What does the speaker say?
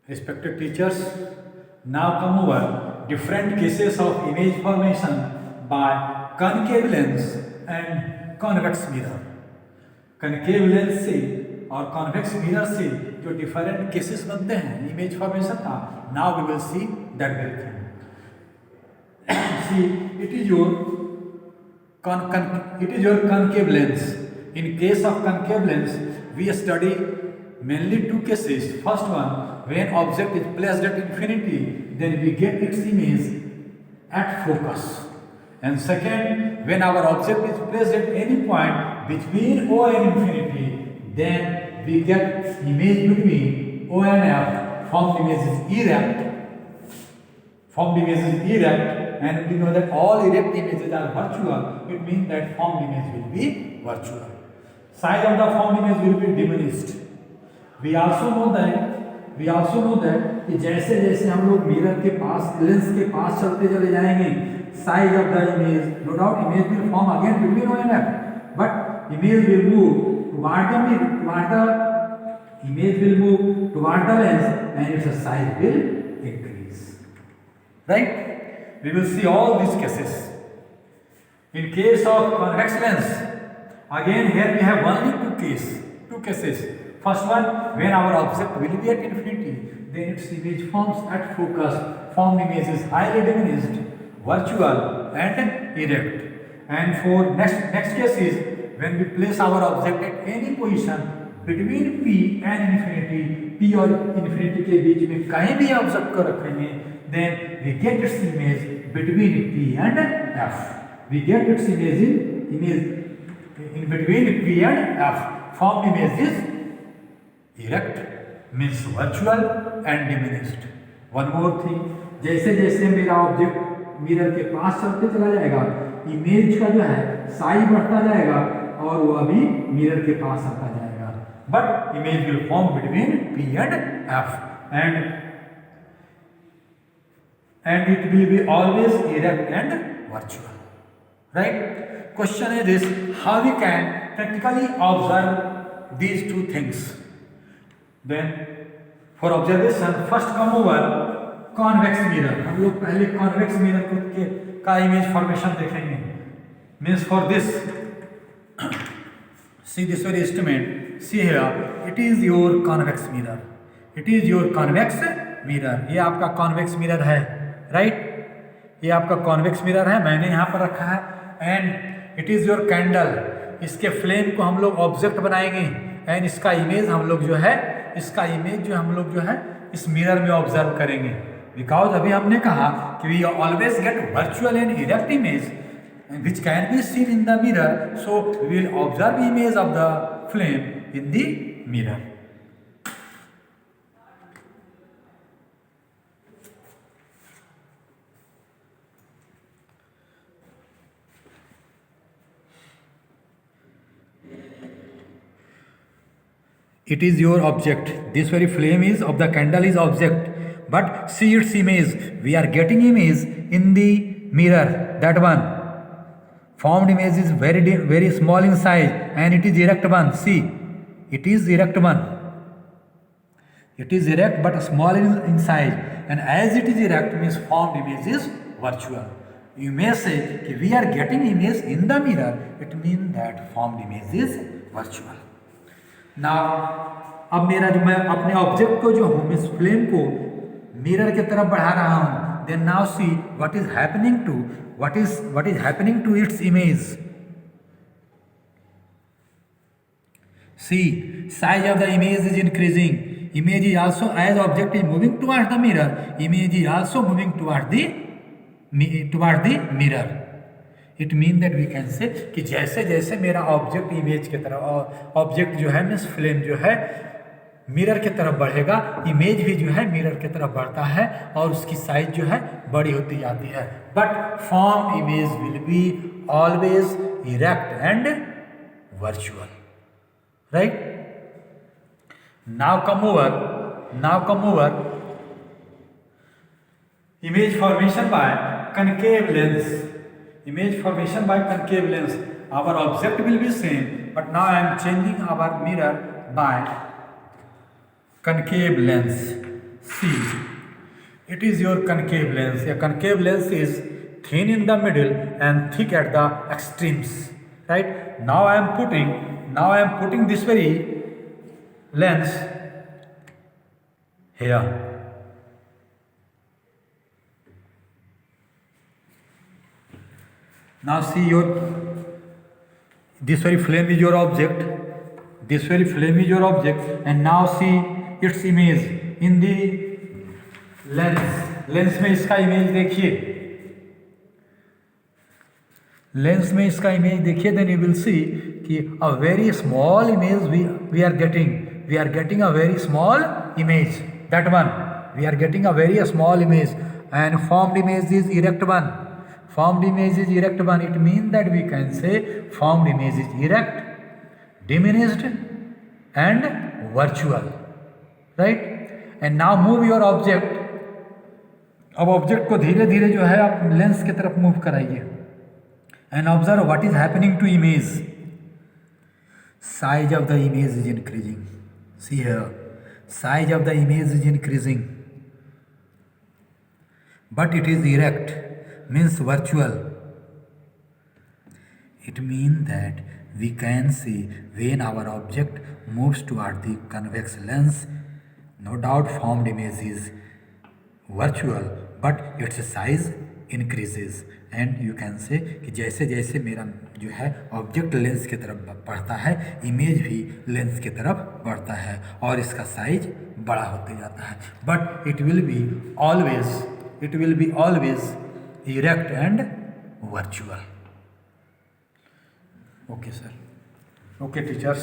Respected teachers, now come over different cases of image formation by concave lens and convex mirror. Concave lens से और convex mirror से जो different cases बनते हैं image formation का, now we will see that very thing. See it is your concave lens. In case of concave lens, we study mainly two cases. First one, when object is placed at infinity, then we get its image at focus. And second, when our object is placed at any point between O and infinity, then we get image between O and F. Formed image is erect. Formed image is erect, and we know that all erect images are virtual. It means that formed image will be virtual. Size of the formed image will be diminished. We also know that कि जैसे जैसे हम लोग mirror के पास, lens के पास चलते चले जाएंगे, size of the image, no doubt image will form again between O and F, but image will move toward the lens, and its size will increase. Right? We will see all these cases. In case of convex lens, again here we have only two cases. First one, when our object will be at infinity, then its image forms at focus. Formed image is highly diminished, virtual and erect. And for next case is when we place our object at any position between P and infinity, P और infinity के बीच में कहीं भी object को रखेंगे, then we get its image between P and F. We get its image in between P and F. Formed image is erect, means virtual and diminished. One more thing, जैसे जैसे मेरा object mirror के पास चलते चला जाएगा, image का जो है साइज बढ़ता जाएगा और वह भी मिरर के पास आता जाएगा. But image will form between P and F, and it will be always erect and virtual. Right? Question is this: how we can practically observe these two things? Then for observation, first come over convex mirror. हम लोग पहले convex mirror का image formation देखेंगे. Means for this, see this very instrument. See here, it is your convex mirror. It is your convex mirror. ये आपका convex mirror है, right? ये आपका convex mirror है, मैंने यहाँ पर रखा है. And it is your candle. इसके flame को हम लोग object बनाएंगे. And इसका image हम लोग जो है इस मिरर में ऑब्जर्व करेंगे. बिकॉज अभी हमने कहा कि we always get virtual and erect image which can be seen in the mirror, so we will observe image of the flame in the mirror. It is your object. This very flame is of the candle is object, but see its image. We are getting image in the mirror. That one formed image is very small in size, and it is erect one. See, it is erect one. It is erect but small in size, and as it is erect means formed image is virtual. You may say कि we are getting image in the mirror. It means that formed image is virtual. Now, अब मेरा जो मैं अपने object को जो हूँ, इस फ्लेम को मिरर की तरफ बढ़ा रहा हूँ. Then now see what is happening to its image. See size of the image is increasing. Image is also as object is moving towards the mirror, image is also moving towards the mirror. It mean that we can say कि जैसे जैसे मेरा object image की तरफ, object जो है means flame जो है मिरर की तरफ बढ़ेगा, इमेज भी जो है मिरर की तरफ बढ़ता है और उसकी साइज जो है बड़ी होती जाती है. But form image will be always erect and virtual. Right? Now come over image formation by concave lens. Image formation by concave lens. Our object will be same, but now I am changing our mirror by concave lens. see, it is your concave lens. A concave lens is thin in the middle and thick at the extremes, right? Now I am putting this very lens here. Now see this very flame is your object. This very flame is your object, and now see its image in the lens. Lens में इसका image देखिए, lens में इसका image देखिए, then you will see कि a very small image we are getting a very small image. That one we are getting a very small image, and formed image is erect one. Formed image is erect one. It means that we can say formed image is erect, diminished and virtual, right? And now move your object. अब object को धीरे धीरे जो है आप lens की तरफ move कराइए, and observe what is happening to image. Size of the image is increasing. See here, size of the image is increasing, but it is erect, means virtual. It means that we can see when our object moves toward the convex lens, no doubt formed image is virtual, but its size increases. And you can say कि जैसे जैसे मेरा जो है object lens की तरफ बढ़ता है, इमेज भी लेंस की तरफ बढ़ता है और इसका साइज बड़ा होते जाता है. But it will be always erect and virtual. Okay, sir. Okay, teachers.